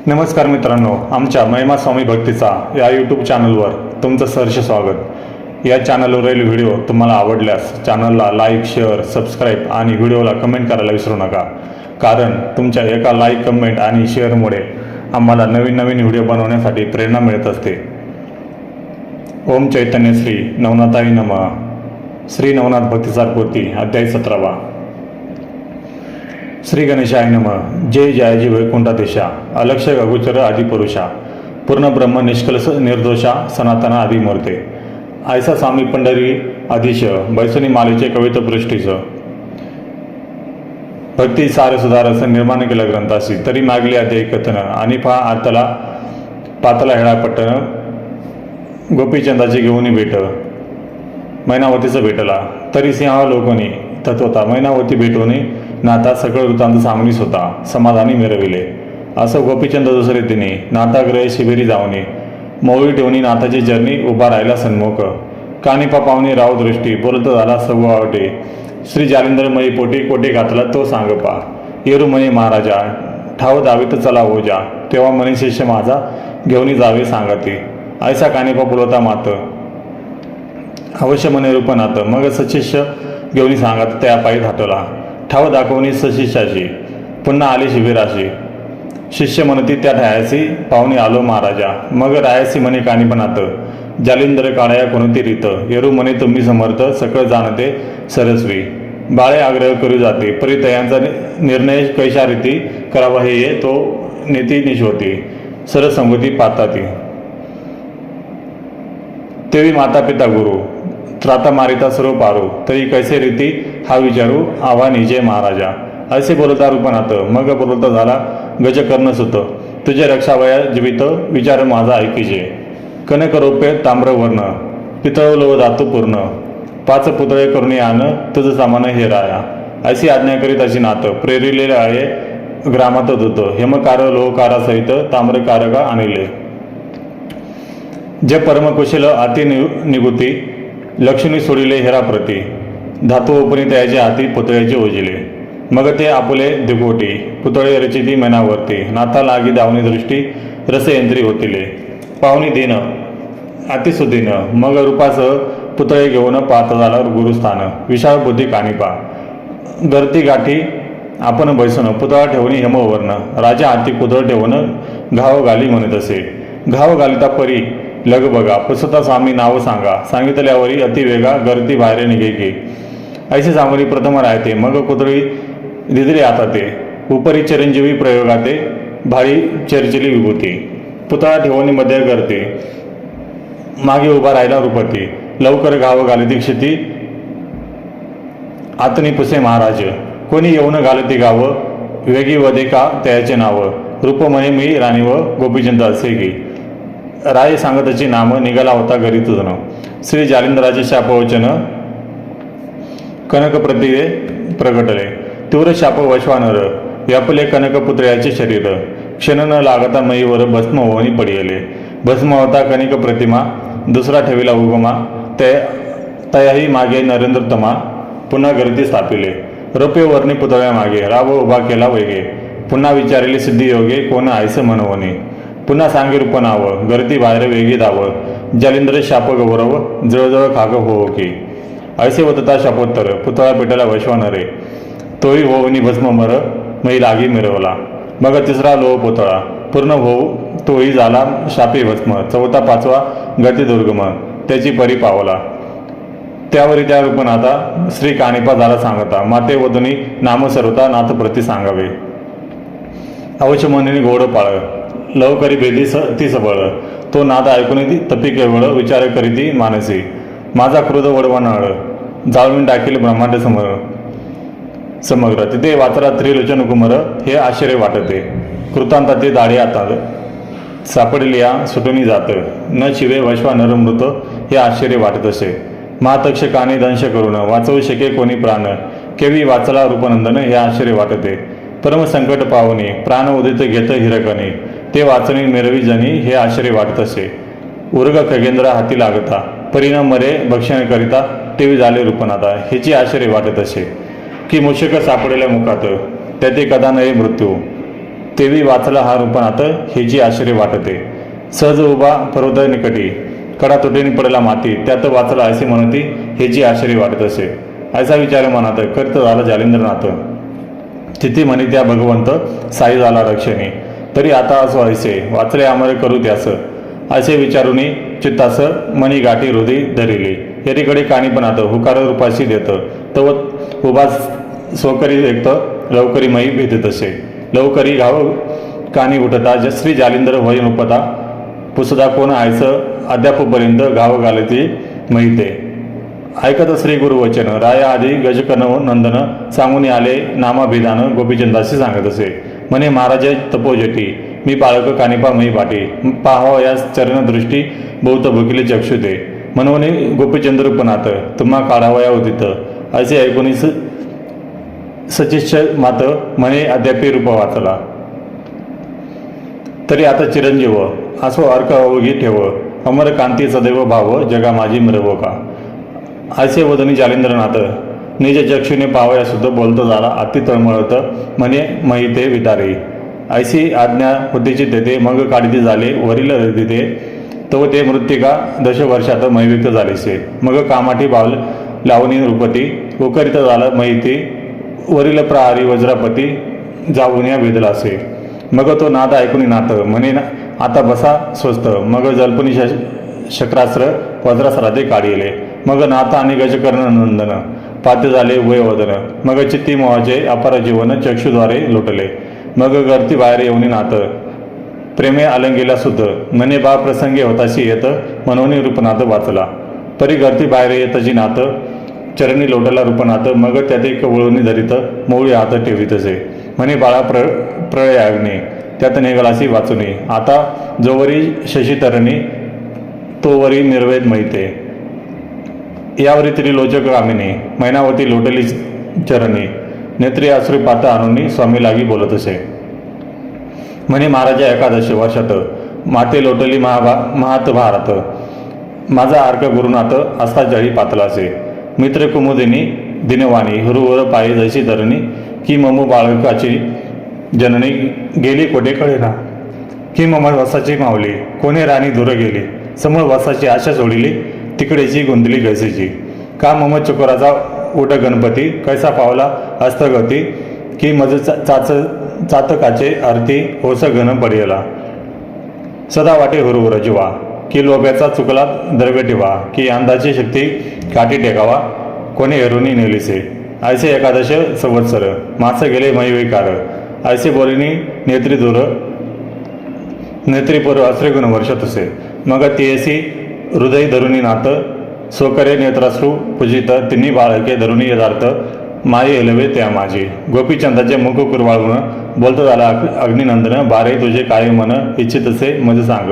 नमस्कार मित्रांनो, आमच्या महिमा स्वामी भक्तीचा या यूट्यूब चॅनलवर तुमचं सहर्ष स्वागत। या चॅनलवरील व्हिडिओ तुम्हाला आवडल्यास चॅनलला लाईक, शेअर, सबस्क्राईब आणि व्हिडिओला कमेंट करायला विसरू नका, कारण तुमच्या एका लाईक, कमेंट आणि शेअरमुळे आम्हाला नवीन नवीन व्हिडिओ बनवण्यासाठी प्रेरणा मिळत असते। ओम चैतन्य श्री नवनाथाय नमः। श्री नवनाथ भक्तिसार पोथी अध्याय 17। श्री गणेशाय नमः। जय जयाजी वैकुंठाधीशा, अलक्ष अगोचर आदिपुरुषा, पूर्ण ब्रह्म निष्कलश निर्दोषा, सनातन आदिमूर्ते, ऐसा स्वामी पंढरी आदिश, बैसुनी मालेचे कवित्वपृष्टीच, भक्ती सार सुधारस निर्माण केलं ग्रंथाशी, तरी मागले अध्याय कथन आणि पहा आतला पातला हेळा पट्टन, गोपीचंदाची घेऊन भेट, मैनावतीचं भेटला, तरी सिंहावलोकनी तत्वता, मैनावती भेटवणी नाथा सकळ वृत्तांत सांगणीस होता, समाधानी मिरविले। असं गोपीचंद दुसरे तिने नाथाग्रह शिबिरी जावणे, मोळी ठेवणी नाथाची जर्नी उभा राहिला सन्मुख, कानिपा पावणी राव दृष्टी, बोलत झाला सव्वावटे, श्री जालिंदरमयी पोटी कोटी घातला तो सांगपा, येरुमयी महाराजा ठाव दावीत चला हो जा, तेव्हा मनी शिष्य माझा घेऊन जावे सांगते, ऐसा कानिपा बोलता मात, अवश्य मने रूपनाथ, मग सशिष्य घेऊन सांगत त्या पायी धाटला, ठाव दाखवणी सशिष्याची, पुन्हा आली शिबिराशी, शिष्य म्हणती त्या ठायासी, पाहुणे आलो महाराजा, मग रायासी म्हणे कानिपनाथ, जालिंदर काळया कोणती रीत, येरू म्हणे तुम्ही समर्थ, सकळ जाणते सरस्वी, बाळे आग्रह करू जाते, परितयांचा निर्णय कैशा रीती करावा हे ये तो नीती निशोती, सरसंगती पाताती, तेवी माता पिता गुरु, त्राता मारिता सर्व पारू, तरी कैसे रीती हा विचारू, आव्हा निजे महाराजा, असे बोलता रूपनाथ, मग बोलता झाला गजकर्ण सुत, तुझे रक्षावया जीवित विचार माझा ऐकीजे, कनक रोपे ताम्रवर्ण, पितळलो धातू पूर्ण, 5 पुतळे करुणी आण, तुझं सामान हे राया, अशी आज्ञा करीत अशी नाथ, प्रेरिलेले आहे ग्रामात दूत, हेमकार लोहकारासहित ताम्रकारका आणले, जे परमकुशल अति निगुती, लक्ष्मी सोडिले हेराप्रती, धातू ओपणी त्याचे हाती पुतळ्याचे ओजिले, मग ते आपुले दिगोटी, पुतळे रचिती मैनावरती, नाथा लागी दावणी दृष्टी, रसयंत्री होतिले, पाहुणी दिन अतिसुदीन, मग रूपासह पुतळे घेऊन पाहत झाला गुरुस्थान, विशाळ बुद्धी कानिपा, गर्ती गाठी आपण बैसून, पुतळा ठेवणी हेमवर्ण, राजा हाती पुतळ ठेवून घाव घाली म्हणत असे, घाव घालिता परी लग बघा, पुसता स्वामी नाव सांगा, सांगितल्यावरी अतिवेगा गर्दी बाहेर निघे की, ऐसे सांगून प्रथम राहते, मग कुतळी दिदले आता ते, उपरी चिरंजीवी प्रयोगाते, भारी चर्चिली विभूती, पुतळा ठेवणी मध्ये करते, मागे उभा राहिला रूपती, लवकर घाव घाली दीक्षिती, आतनी पुसे महाराज, कोणी येऊन घालती गाव, वेगी वदे का त्याचे नाव, रूप म्हणे मी राणी व गोपीचंद असे की, राय सांगतची नाम, निघाला होता घरी तुझन, श्री जालिंदराचे शापवचन, कनकप्रतिरे प्रगटले, तीव्र शाप वैश्वानर, व्यापले कनकपुत्र्याचे शरीर, क्षण न लागता मईवर भस्म होऊनी पडिले, भस्म होता कनिक प्रतिमा, दुसरा ठेविला उगमा, तयाही मागे नरेंद्रतमा, पुन्हा गर्दी स्थापिले, रोपे वर्णी पुतळ्या मागे, राव उभा केला वेगे, पुन्हा विचारले सिद्धी योगे, कोण आयस मनवणे, पुन्हा सांगे रूप नाव, गर्दी बाहेर वेगी धाव, जालिंद्र शाप गौरव, जळजळ खाग हो की, ऐसे होता शापोत्तर, पुतळा पेटला वैश्वानरे, तोही होवनी भस्म मर, मै लागी मिरवला, मग तिसरा लोह पुतळा, पूर्ण होऊ तोही झाला शापी भस्म, चौथा 5वा गती दुर्गम, त्याची परी पावला, त्यावरी त्या रूपनाथा, श्री कानिपा झाला सांगता, माते वदनी नाम सर्वता नाथ प्रती सांगावे, अवश्य म्हणून गोड पाळ, लव करी भेदी ती सबळ, तो नाद ऐकून तपी केवळ, विचार करीती मानसी, माझा क्रोध वडवा नळ, जाळून टाकील ब्रह्मांड समग्र, तिथे वाचला त्रिलोचन कुमर, हे आश्चर्य वाटते, कृतांताचे दाढे आता सापडलिया सुटून जात, न शिवे वैश्वानर मृत, हे आश्चर्य वाटत असे, महातक्षकाने दंश करून, वाचवू शके कोणी प्राण, केवी वाचला रूपनंदन, हे आश्चर्य वाटते, परम संकट पावनी, प्राण उदित घेत हिरकणी, ते वाचणी मिरवी जनी, हे आश्चर्य वाटत असे, उर्ग खगेंद्र हाती लागता, परिणाम मरे भक्षण करिता, तेवी झाले रूपनाथा, ह्याची आश्चर्य वाटत असे, की मूषक सापडलेल्या मुखात, त्याते कदा नये मृत्यू, तेवी वाचला हा रूपनाथ हे जी आश्चर्य वाटते. सहज उभा पर्वत निकटी कडा तुटेनी पडला माती त्यात वाचला असे म्हणती हे जी आश्चर्य वाटत असे. ऐसा विचार मनात करत झाला जालिंद्रनाथ. तिथे म्हणे त्या भगवंत साई झाला रक्षणे. तरी आता असो ऐसे वाचले आमरे करू त्यास असे विचारूनी चित्तास मनी गाठी हृदय धरिले. एकीकडे काणीपणात हुकार रूपाशी देत तव उभा स्वकरी व्यक्त लवकरी मयी भेटत असे. लवकरी घाव कानी उठता श्री जालिंदर होय उपता पुसदा कोण आयस अद्यापपर्यंत घाव घालती महिते. ऐकत श्री गुरुवचन राया आधी गजकन नंदन सांगून आले नामाभिधान गोपीचंदाशी सांगत असे. म्हणे महाराज तपोजटी मी बाळक कानिपा मही बाटी पाहाव या चरणदृष्टी बहुत भुकिले चक्षुते म्हणून गोपीचंद रूपनाथ तुम्हा काढावया उदित असे ऐकून सचिष्य मात म्हणे अद्यापी रूप वाचला. तरी आता चिरंजीव असो अर्क अवघी ठेव अमर कांती सदैव भाव जगा माझी मिरव का. असे वदनी जालिंद्रनाथ निज चक्षुने पावया सुद्धा बोलतो झाला अति तळमळत म्हणे महिते वितारे. ऐसी आज्ञा होतीची तेथे मग काढती झाले वरील तिथे तो ते मृत्तिका दशवर्षात महिव्यक्त झालेसे. मग कामाठी बावल लावणी रूपती उकरित झाला महिती वरील प्रहारी वज्रापती जाऊन या भेदला असे. मग तो नाद ऐकून नाथ म्हणे आता बसा स्वस्त. मग जल्पनी शक्रास्त्र वज्रास्त्राते काढिले. मग नाथ आणि गजकर्ण नंदन पात्र झाले वयवदन. मग चित्ती मोहाचे अपार जीवन चक्षुद्वारे लोटले. मग गर्ती बाहेर येऊन नाथ प्रेमे अलंगीला सुद्ध म्हणे बा प्रसंगी होताशी येत म्हणून रूपनाथ वाचला. परी गर्ती बाहेर येतची नाथ चरणी लोटला रूपनाथ. मग त्यात एक वळूनी धरीत मौळी हात ठेवीत असे म्हणे बाळा प्रळय अग्नी त्यात निघालासी वाचुनी. आता जोवरी शशीतरणी तोवरी निर्वेद महिते. यावरी त्रिलोचक कामिनी मैनावती लोटली चरणी नेत्री अश्रू पाता आणून स्वामी लागी बोलत असे. म्हणे महाराजा एकादशी वर्षात माते लोटली महात भारत माझा अर्क गुरुनाथ असता जळी पातला असे. मित्र कुमुदिनी दिनवाणी हुरुवर पायी जैशी धरणी की ममू बाळकाची जननी गेली कोठे कळेना की मम वसाची मावली कोणे राणी दूर गेली समोर वसाची आशा सोडली तिकडेची गुंतली गैसेची. का मम चकोराचा उठ गणपती कैसा पावला हस्तगती की मज चातकाचे आरती होस घन पडेला. सदा वाटे हुरुवर जीवा की लोभ्याचा चुकला द्रव्य ठेवा की अंदाची शक्ती काठी टेकावा कोणी हेरुनी नेलीसे. ऐसे एकादश संवत्सर मास गेले महिवेकार ऐसे बोलिनी नेत्री दूर नेत्रीपूर्व अश्रगुण वर्षत असे. मग तेसी हृदय धरुणी नाथ स्वकरे नेत्राश्रू पूजित तिन्ही बाळके धरुणी यदार्थ माये हेलवे त्या माझी. गोपीचंदाचे मुख कुरवाळून बोलतो झाला अग्निनंदन बारे तुझे काय मन इच्छित असे मज सांग.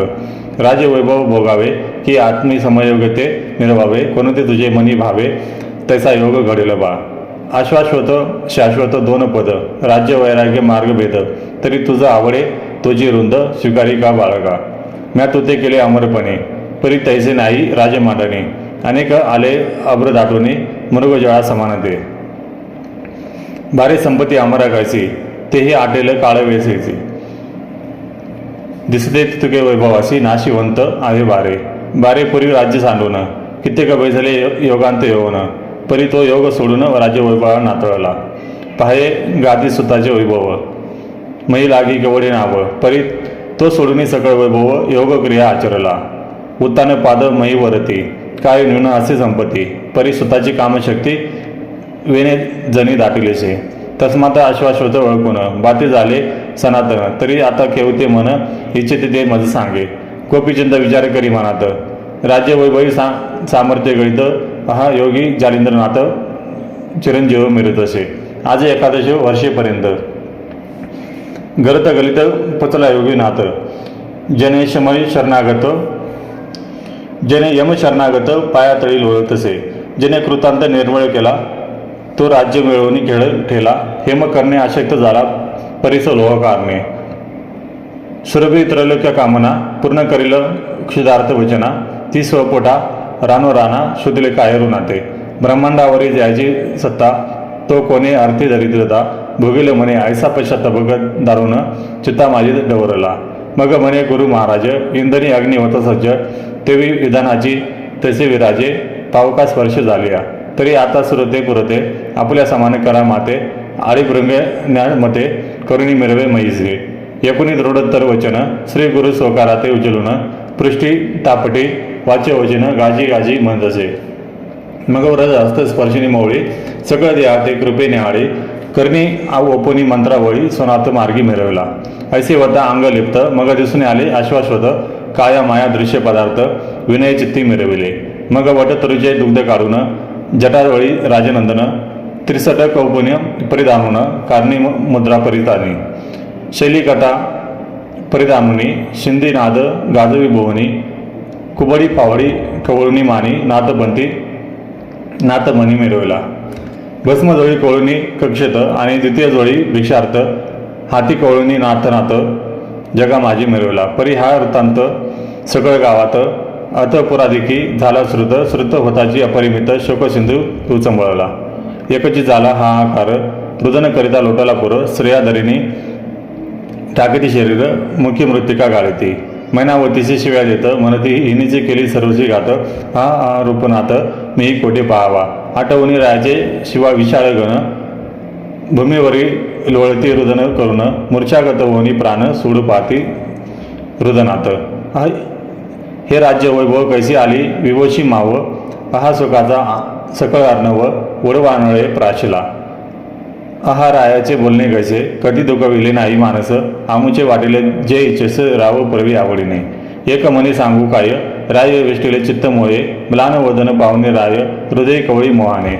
राजवैभव भोगावे की आत्मी समयोगते मिळवावे कोणते तुझे मनी भावे तैसा योग घडेल बा. आश्वाश्वत शाश्वत दोन पद राज्य वैराग्य मार्ग भेद तरी तुझं आवडे तुझी रुंद स्वीकारी का बाळगा. म्या तुते केले अमरपणे परी तैसे नाही राजमांडणे अनेक आले अब्र दाटोने मृगजळा समानते. बारे संपत्ती अमरा कैसी तेही आटेल काळ वेसायचे दिसते तुके वैभवासी नाशिवंत आहे बारे. बारे पुरी राज्य सांडून कित्येक बैसले योगांत येऊन परी तो योग सोडून राज्य वैभव नातळला. पाहे गादी सुताचे वैभव मही लागी केवढे नाव परी तो सोडून सकळ वैभव योग क्रिया आचरला. उत्तान पाद मही वरती काय न्यून असे संपत्ती परी सुताची कामशक्ती वेणे जणी दाटिलेसे. तस्मात आश्वाश्वत ओळखून बाती झाले सनातन तरी आता केवते मन इच्छिते ते मज सांगे. गोपीचंद विचार करी मनात राज्य वैभवी सामर्थ्य गळित हा योगी जालिंद्रनाथ चिरंजीव मिळत असे. आज एकादशी वर्षेपर्यंत गरत गलित पचला योगीनाथ जने शमय शरणागत जने यम शरणागत पायातळी लोळत असे. जने कृतांत निर्मळ केला तो राज्य मिळवून खेळ ठेला हेम करणे अशक्य झाला परिस लोह कारणे. सुरभी त्रैलोक्य कामना पूर्ण करील क्षुधार्थ वचना ती स्वपोटा रानो राणा शुद्धले कायरू नाते. ब्रह्मांडावरी ज्याची सत्ता तो कोणे अर्थी दरिद्रता भोगिल म्हणे ऐसा पश्चात बघत दारुण चित्ता माझी डवरला. मग म्हणे गुरु महाराज इंद्रनी अग्नी होत सज्ज, तेवी विधानाची तसे विराजे पावका स्पर्श झालिया. तरी आता सुरते पुरते आपल्या समान करा माते, आळीभृंग ज्ञानमते करुणी मिरवे महिसगे. एकूणी दृढोत्तर वचन श्री गुरु स्वकाराते उचलून, पृष्ठी तापटी वाच्य वचन गाजी गाजी म्हणतसे. मग व्रज हस्त स्पर्शिनी मवळी सगळं द्या ते कृपे न्याहाळी, करणी ओपोनी मंत्रावळी सोनात मार्गी मिरवला. ऐसे वता अंग लिप्त मग दिसून आले आश्वासवत, काया माया दृश्य पदार्थ विनय चित्ती मिरविले. मग वटतरुचे दुग्ध काढून जटावळी राजनंदन, त्रिसट कौपुन्य परिधानून कारणी मुद्रा परिधानी. शैलीकथा परिधानुनी शिंदीनाद गाजवी भुवनी, कुबडी पावडी कवळुनी मानी नाथबंती नाथमणी मिरवला. भस्मजोळी कवळुनी कक्षेत आणि द्वितीय जोळी भिक्षार्थ, हाती कवळुनी नाथनाथ जगा माझी मिरवला. परी हा वृत्तांत सगळ गावात, अतपुराधिकी झाला श्रुत, श्रुत होताची अपरिमित शोकसिंधू उचंबळला. एकची झाला हाहाकार, रुदन करिता लोटाला पुर, श्रेयाधरीने टाकीती शरीर मुखी मृत्तिका गाळती. मैनावतीशी शिव्या देत म्हणती हिनीची केली सर्वची घात, हा रूपनाथ मी कोठे पाहावा. आठवणी रायाचे शिवा विशाळ गण, भूमीवरील लोळती रुदन करून, मूर्छागत होनी प्राण सोडू पाहती रुदनाथ. हे राज्य वैभव कैसी आली विवोशी माव, अहा सुखाचा सकळ अर्णव उडवानळे प्राशिला. आहा रायाचे बोलणे कैसे कधी दुखविले नाही मानस, आमुचे वाटेले जे इच्छेस राव प्रवी आवडीने. एक मनी सांगू काय राय वेष्टीले चित्त मोये, म्लान वदन पाहुणे राय हृदय कवळी मोहाने.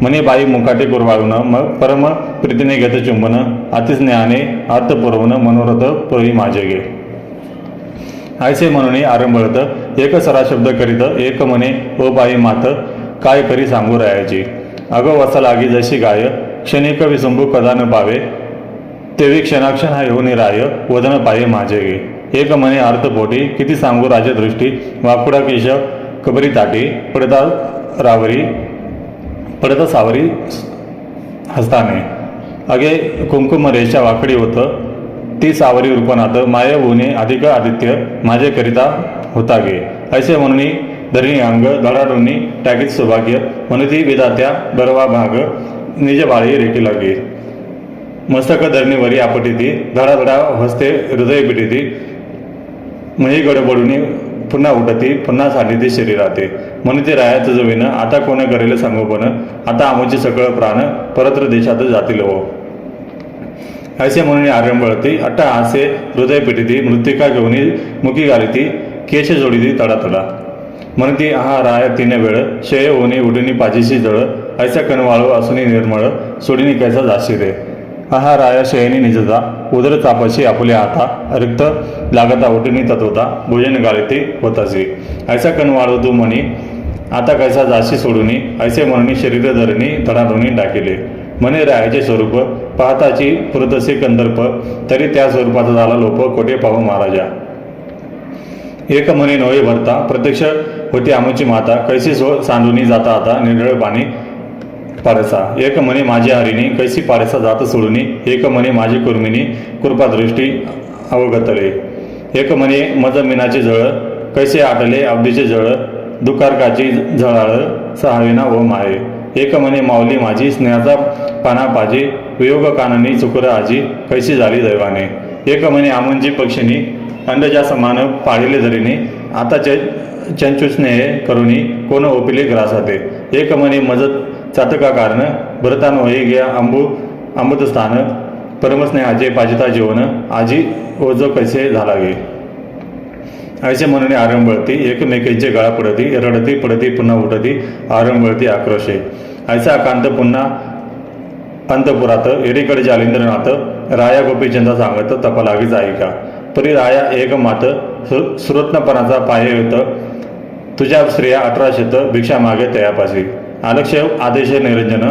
मने बाई मुखाटे कुरवाळून मग परम प्रीतीने घेत चुंबन, अतिस्नेहाने अर्थ पुरवून मनोरथ पुरवी माझे गे. ऐसे म्हणून आरंभळत एक सरा शब्द करीत, एक मने ओ बाई मात काय करी सांगू रायाची. अगो वसा लागी जशी गाय क्षणिक विसंभू कदा न पावे, तेवी क्षणाक्षण हा येऊन राय वदन पाये माझे गे. एक मने अर्थपोटी किती सांगू राजदृष्टी, वाकुडा केश कबरी ताटी पडता रावरी पडता सावरी हस्ताने. अगे कुंकुम रेषा वाकडी होत ती सावरी रूपनाथ, माय होणे अधिक आदित्य माझे करिता होता गे. ऐसे म्हणून धरणी अंग धडाडूनी टाकीत सौभाग्य, म्हणती विधात्या बरवा भाग निज बाळी रेकी लागे. मस्तक धरणीवरी आपटीती धडाधडा हस्ते हृदय पिटीती, मही गडबडूनी पुन्हा उठती पुन्हा साठीती शरीराते. म्हणते राया तुझं विन आता कोण करेल संगोपन, आता आमचे सकळ प्राण परत्र देशात जातील हो. ऐसे म्हणून आरंभळती अट्टा हासे हृदय पिटीती, मृत्तिका घेऊनी मुखी घालिती केश जोडीती तडातडा. म्हणती आहा राय तिने वेळ शय होणी उडीनी पाजीशी जळ, ऐसा कणवाळू असूनी निर्मळ सोडीनी कैसा जाशी रे. आहा राया शयनी निजता उदर तापाशी आपुल्या हाता, रिक्त लागता उठीनी तत्वता भोजन गाळीती होतासी. ऐसा कणवाळू तू म्हणी आता कैसा जाशी सोडूनी, ऐसे म्हणून शरीर धरणी तडाडूनी टाकिले. म्हणे रायाचे स्वरूप पाहताची पुरतसे कंदर्प, तरी त्या स्वरूपाचा झाला लोप कोठे पाहू महाराजा. एक म्हणे नोळे भरता प्रत्यक्ष होती आमुची माता, कैसी सांडूनी जाता आता निर्ढळ पाणी पारसा. एक म्हणे माझी हरिणी कैसी पारसा जात सोडूनी, एक म्हणे माझी कुर्मिनी कृपादृष्टी अवगतले. एक म्हणे मज मीनाचे जळ कैसे आटले अब्दीचे जळ, दुकारकाची झळाळ सहाविना व माये. एक म्हणे माऊली माझी स्नेहाचा पाना पाजी, वियोग काननी चुकर आजी कैसी झाली दैवाने. एक म्हणे आमंजी पक्षिणी अंडजा समान पाळिले धरीने, आता चंचू स्नेह करुणी कोण ओपिले ग्रासाते. एक म्हणे मजत चातका कारण भरतान वही घ्या अमृतस्थान, परमस्नेहाचे पाजिता जीवन आजी ओझ कैसे झाला गे. ऐसे म्हणून आरंभळती एकमेकींचे गळा पडती, रडती पडती पुन्हा उठती आरंभळती आक्रोशे. ऐसा कांत पुन्हा अंतपुरात एकीकडे जालिंद्रनाथ, राया गोपीचंदा सांगत तपा लागीच ऐका. परी राया एक मात श्रोत्नपणाचा पाय येत, तुझ्या स्त्रिया 1800 भिक्षा मागे तयापाशी. आलक्ष आदेश निरंजन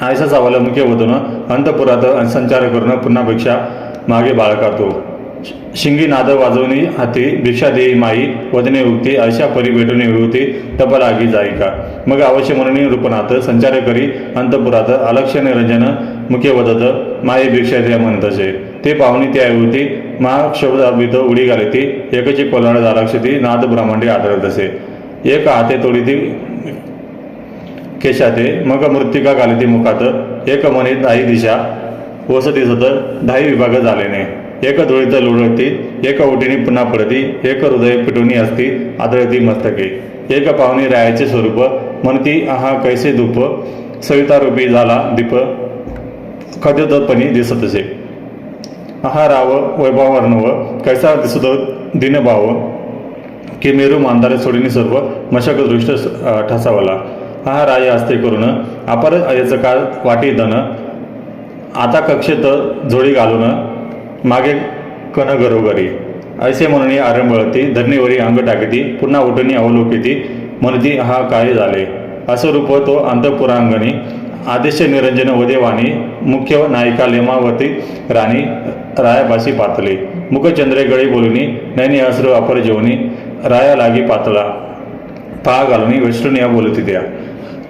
ऐसा सावलमुखे होतून अंतपुरात संचार करून पुन्हा भिक्षा मागे बाळकातो. शिंगी नाद वाजवणी हाती भिक्षा देई माई, वदने उगती अशा परी भेटून विभूती तप लागी जाईका. मग अवश्य म्हणून रूपनाथ संचार करी अंतपुरात अलक्ष निरंजन मुखे वदत माई भिक्षा द्या म्हणतसे. ते पाहुणी त्या होती महाक्षोभाभित उडी घालिती एकची कोलाड दाराक्षती नाद ब्रह्मांडी आढळत असे एक हाते तोडीती केशाते मग मृत्तिका घालिती मुखात एक मनी 10 दिशा वसतीस होत 10 विभाग झालेने एक धुळीत लुळती एक ओटीने पुन्हा पडती एक हृदय पिटूनी असती आदळती मस्तके एक पाहुणी रायाचे स्वरूप म्हणती आहा कैसे धूप सवितारूपी झाला दीप खद्योतपणी दिसत असे आहा राव वैभवार्णव कैसा दिसतो दिनभाव की मेरू मांदारे सोडीनी सर्व मशक दृष्ट ठसावला हा राय असते करून अपर याचं काळ वाटी दन आता कक्षेत जोडी घालून मागे कन घरोघरी ऐसे म्हणून आरंभळती धरणीवरी अंग टाकीती पुन्हा उठणी अवलोकिती म्हणती हा काय झाले असं रूप तो अंतपुरांगणी आदेश निरंजन वदेवाणी मुख्य नायिका लेमावती राणी रायापाशी पातळी मुखचंद्रे गळी बोलुनी नैनी अश्रू अपर जेवणी राया लागी पातळा पहा घालूनी वेष्टुनिया बोलती त्या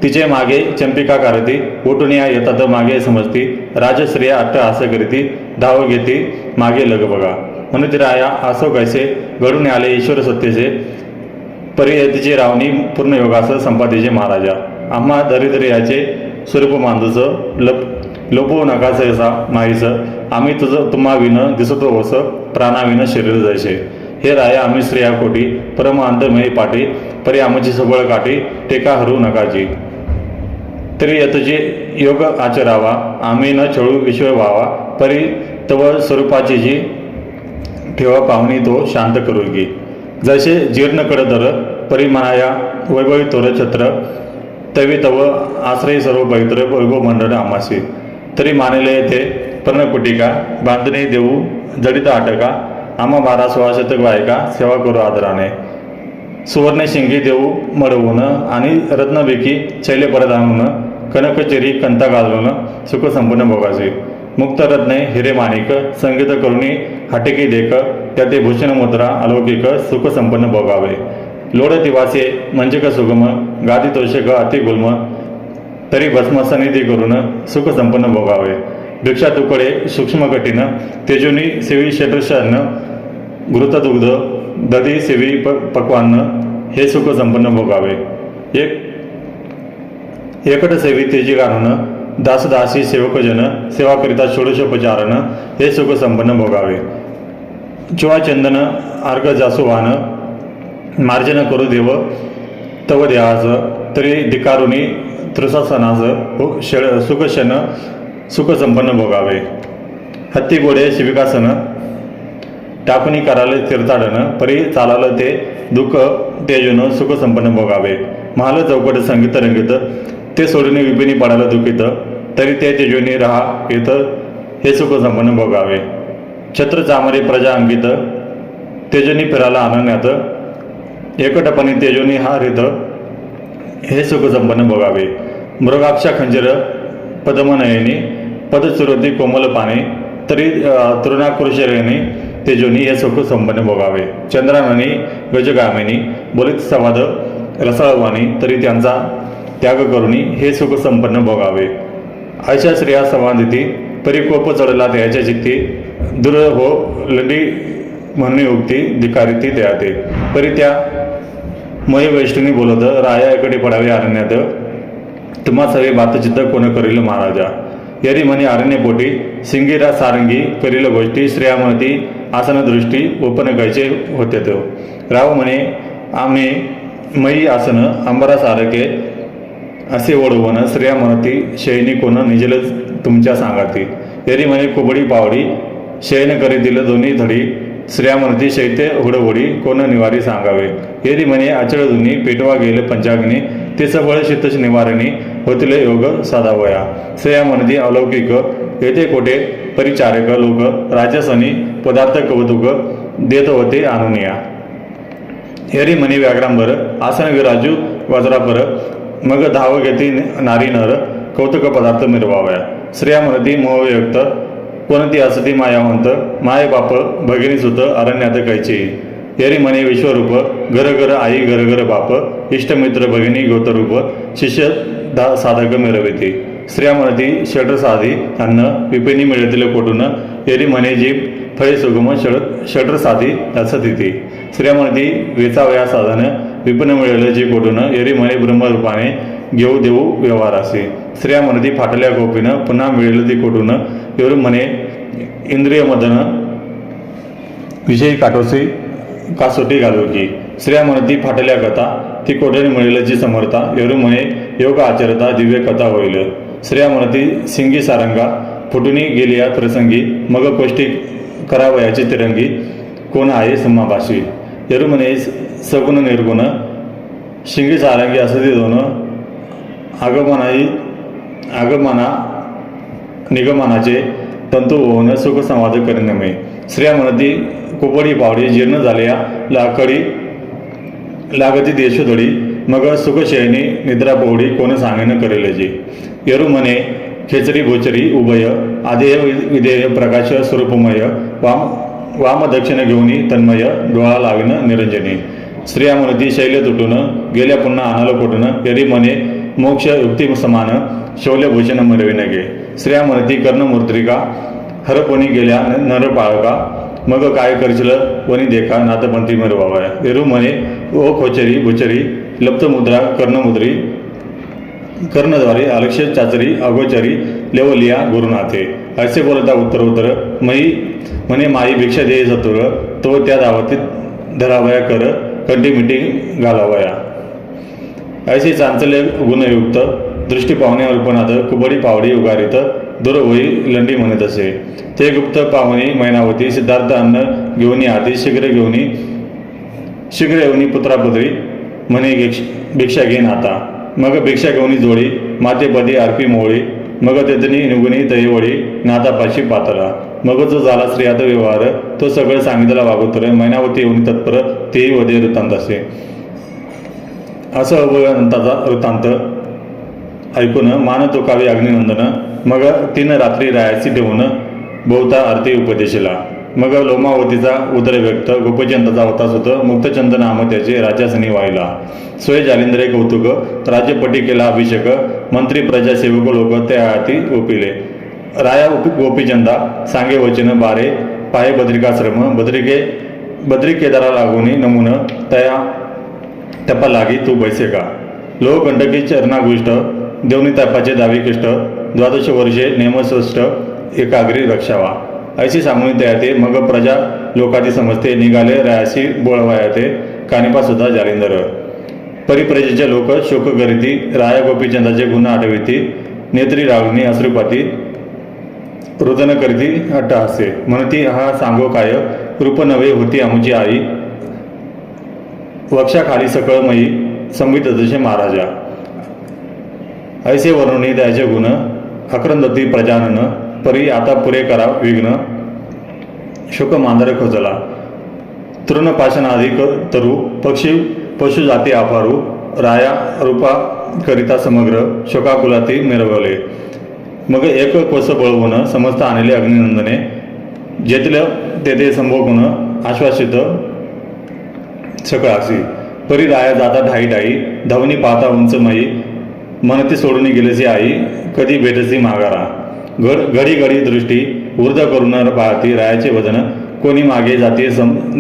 तिचे मागे चंपिका कारती उठुनिया येतात मागे समजती राजश्रिया अट्ट असं करीती धाव घेती मागे लग बघा म्हणून ती राया असो कैसे घडून आले ईश्वर सत्तेचे परियतीची रावणी पूर्ण योगास संपादीचे महाराजा आम्हा दरिद्र्याचे स्वरूप मांदूच लोपवू नका सहसा माईस आम्ही तुझं तुम्हा विन दिसतो वस प्राणाविन शरीर जैसे हे राया आम्ही स्त्रिया कोटी परम अंतमयी पाठी परी आमची सबळ काठी टेका हरू नकाची तरी यतचे योग आचरावा आम्ही न छळू विश्व व्हावा परी तव स्वरूपाची जी ठेवा पाहुणी तो शांत करू की जसे जीर्ण कडदर परी मनाया वैभवी तोर छत्र तवी तव आश्रय सर्व पवित्र वैभव मंडळ आमासी तरी मानले येथे पर्णकुटिका बांधणे देऊ जडित आटका आम्हा 12 16 शतक बायका सेवा करू आदराने सुवर्ण शिंगी देऊ मडवून आणि रत्नबेकी शैले परत आणून कनकचेरी कंता घालून सुख संपन्न भोगाचे मुक्त रत्ने हिरे माणिक संगीत करुणी हाटिकी देख त्याते भूषण मुद्रा अलौकिक सुख संपन्न भोगावे लोड तिवासे मंजिक सुगम गादी तोषक अति गुल्म तरी भस्म सनिधी करून सुख संपन्न भोगावे भिक्षा तुकडे सूक्ष्म कठीण तेजोनी सेवी षटशान्न घृतदुग्ध दधी सेवी पक्वान्न हे सुख संपन्न भोगावे एकट सेवी तेजी घालून दासदासी सेवकजन सेवा करिता षोडशोपचारण हे सुख संपन्न भोगावे चुवा चंदन अर्घ जासुवान मार्जन करू देव तव देहास तरी धिकारुनी तृसासनास सुखशन सुख संपन्न भोगावे हत्ती गोडे शिविकासन टाकणी कराले तीर्थाडन परी चालाल ते दुःख तेजून सुख संपन्न भोगावे महाल चौकट संगीत रंगीत ते सोडून विपिनी पडायला दुखित तरी ते तेजोनी राहा येत हे सुख संपन्न भोगावे छत्र चामरे प्रजा अंकित तेजोनी फिराला आनंदात एकटपणी तेजोनी हा रित हे सुख संपन्न भोगावे मृगाक्षा खंजर पदमनयनी पदचुरती कोमल पाने तरी तृणाकृशरेणी तेजोनी हे सुख संपन्न भोगावे चंद्राननी गजगामिनी बोलित संवाद रसाळवाणी तरी त्यांचा त्याग करुणी हे सुख संपन्न भोगावे अशा स्त्रिया संवादिती परिकोप चढला त्याच्या चित्ती दूर हो लंडी म्हणून उक्ती धिकारिती त्याते परी त्या मय वैष्णवी बोलत रायाकडे पडावे अरण्यात तुम्हा सवे बातचित्त कोण करील महाराजा यरी म्हणे अरण्यपोटी सिंगीरा सारंगी करील गोष्टी श्रेया म्हणती आसन दृष्टी ओपन कैचे होते तो राव म्हणे आम्ही मयी आसन अंबरा सारखे असे ओढवण श्रेया म्हणती शयनी कोण निजल तुमच्या सांगाती यरी म्हणे कुबडी पावडी शयन करी दिलं दोन्ही धडी श्रेया म्हणती शैत्य हुडवडी कोण निवारी सांगावे येरी म्हणे अचळ दुनी पेटवा गेले पंचाग्नी ते सबळ शीतश निवारणी होतील योग साधावया श्रेया म्हणती अलौकिक येथे कोठे परिचारक लोक राजसनी पदार्थ कौतुक देत होते आणूनिया येरी म्हणे व्याघ्रांबर आसन विराजू वज्रापर मग धाव घेती नारी नर कौतुक पदार्थ मिरवाव्या श्रेया म्हणती मोहयुक्त कोणती असती मायावंत माय बाप भगिनी सुत अरण्यात कैची येरी म्हणे विश्वरूप घर घर आई घर घर बाप इष्टमित्र भगिनी गोतरूप शिष्य साधक मिरविती स्त्रिया म्हणती षटसाधी अन्न विपिनी मिळतील कोटून एरी म्हणे जीभ फळे सुगम षड्र साधी असतिथी स्त्रिया म्हणती वेचावया साधन विपन्न मिळेल जे कोटून एरी म्हणे ब्रह्मरूपाने घेऊ देऊ व्यवहारासी स्त्रिया म्हणती फाटल्या गोपीनं पुन्हा मिळेल ती कोटून एरू म्हणे इंद्रिय मदन विषयी कासोटी घालू की स्त्रिया म्हणती फाटल्या कथा ती कोठे मिळेल जी समर्था एरू म्हणे योग आचरता दिव्य कथा होईल स्त्रिया म्हणती सिंगी सारंगा फुटून गेली या प्रसंगी मग कोष्टी करावयाची तिरंगी कोण आहे समाभाषी एरू म्हणे सगुण निर्गुण शिंगी सारंगी असं ते दोन आगमना निगमनाचे तंतू होऊन सुख संवाद करिनमे स्त्रिया म्हणती कुपडी पावडी जीर्ण झाल्या लागती देशोधडी मग सुखशयनी निद्रा पोवडी कोण सांगेन करेल जी एरू म्हणे खेचरी भोचरी उभय आदेय विधेय प्रकाश स्वरूपमय वाम दक्षिण घेऊनी तन्मय डोळा लावीन निरंजनी स्त्रिया म्हणती शैल्य तुटून गेल्या पुन्हा आणाल कोटून एरी म्हणे मोक्ष युक्ती समान शौल्यभूषण मिरविन गे स्त्रिया म्हणती कर्णमूर्तिका हरपोनी गेल्या नरपाळका मग काय करशील वनी देखा नाथपंथी मिरवावया एरू म्हणे ओ खोचरी भुचरी लप्तमुद्रा कर्णमुद्री कर्णद्वारी अलक्ष्य चाचरी अगोचरी लेवलिया गुरुनाथे असे बोलता उत्तर मई म्हणे माई भिक्षा देय सतुर तो त्या दावतीत धरावया कर कंटीमिटी घालावया ऐसे चांचल्य गुणयुक्त दृष्टी पाहुणे अल्पनाथ कुबडी पावडी उगारित दूर होई लंडी म्हणत असे ते गुप्त पाहुणी मैनावती सिद्धार्थ अन्न घेऊनी हाती शीघ्र येऊनी पुत्रापुत्री म्हणे भिक्षा घेईन आता मग भिक्षा घेऊनी जोडी मातेपदी आरपी मोळी मग तेथनी निगुनी तयवळी नातापाशी पातळा मग जो झाला स्त्रियात व्यवहार तो सगळं सांगितला वागोतर मैनावती येऊन तत्पर तेही वदे वृत्तांत असे असं अवयंताचा वृत्तांत ऐकून मान तोकावी अग्निनंदन मग 3 रात्री रायाची ठेवून बहुता आरती उपदेशिला मग लोमावतीचा उदर व्यक्त गोपीचंदाचा होता सुत मुक्तचंद नाम त्याचे राजासनी व्हायला सोय जालिंद्रे कौतुक राज्यपटी केला अभिषेक मंत्री प्रजासेवक लोक त्या हाती ओपिले राया गोपीचंदा सांगे वचन बारे पाये बद्रिकाश्रम बद्रिकेदारा लागून नमून तया टपा लागी तू बैसे का लोह गंडकी चरणागुष्ट देवनी तपाचे दावी किष्ट 12 वर्षे नेमस्पष्ट एकाग्री रक्षावा ऐशी सांगून ते मग प्रजा लोकाती समजते निघाले रायाशी बोळवायाते कानिपा सुद्धा जालिंदर परिप्रजेचे लोक शोक करीती राया गोपीचंदाचे गुण आठविती नेत्री रावणी अश्रुपाती रुदन करीती अट्टहासे म्हणती हा सांगो काय रूप नवे होती आमची आई वक्षाखाली सकळमयी संबित जसे महाराजा ऐसे वर्णनी त्याचे गुण अक्रंदती प्रजानन परी आता पुरे करा विघ्न शुक मांदर खोचला तृणपाषण अधिक तरु पशु जाती अपारू राया रूपा करिता समग्र शोकाकुलाती मिरवले मग एक कोस बळवून समस्त आणले अग्निनंदने जेथलं तेथे संभोगून आश्वासित सकळासी परी राया जाता ढाई धावणी पाहता उंचमयी मनती सोडून गेलेची आई कधी भेटसी माघारा घडी दृष्टी ऊर्ध करून पाहती रायाचे वदन कोणी मागे जाते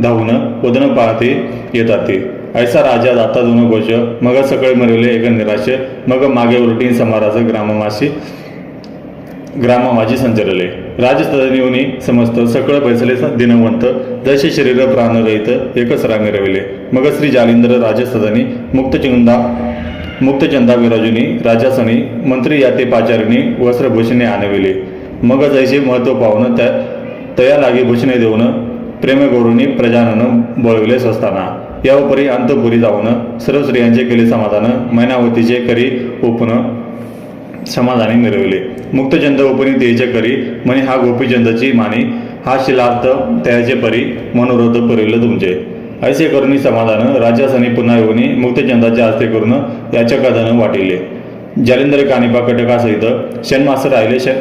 धावून वदन पाहते येतात ऐसा राजा जाता दोन गोष मग सकळे मिरवले एक निराश मग मागे उलटी समारास ग्राममाजी संचरले राजस्तदनीवनी समस्त सकळ बैसले दिनवंत जसे शरीर प्राणरहित एकच रांग रविले मग श्री जालिंद्र राजस्तदनी मुक्तचंदा विराजुनी राजासनी मंत्री याते पाचारिणी वस्त्रभूषणे आणविले मग जैसे महत्व पाहून तया लागी भूषणे देऊन प्रेमगौरवनी प्रजानन बोलविले असताना यावपरी अंतपुरी जाऊन सर्व स्त्रियांचे केले समाधान मैनावतीचे करी ओपन समाधानी मिरविले मुक्तचंद ओपनी तेचे करी म्हणे हा गोपीचंदची मानी हा शिलार्थ त्याचे परी मनोरथ परिल तुमचे ऐसे करुणी समाधान राजासनी पुन्हा येऊनी मुक्तचंदाच्या हस्ते करून याच्या कथन वाटिले जालिंदर कानिपा कटकासहित शनमास राहिले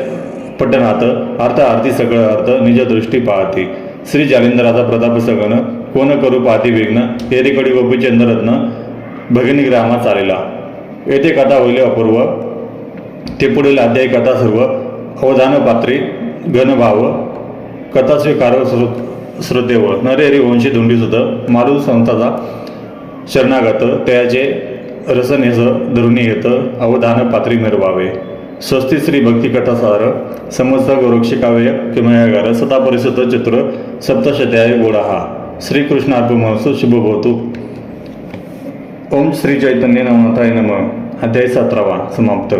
पट्टनात अर्थ आरती सगळ अर्थ निज दृष्टी पाहती श्री जालिंदराचा प्रताप सगन कोण करू पाहती विघ्न एरीकडी गोपीचंद रत्न भगिनी ग्रामात चालेला येथे कथा होईल अपूर्व ते पुढील अध्याय कथा सर्व अवधान पात्री घनभाव कथा स्वीकार श्रोतेव नरेरी वंशी धुंडीसुत मारू संताचा शरणागत त्याचे रसनेस धरुणी येत अवधान पात्री निर्वावे. स्वस्ती श्री भक्ती कथासार समस्त गोरक्षिकाव्य किमयागार सदा परिसुत चतुर सप्तशत्याय गोडाहा. श्रीकृष्णार्पणमस्तु. शुभभवतु. ओम श्री चैतन्य नमताय नमः. अध्याय 17 समाप्त.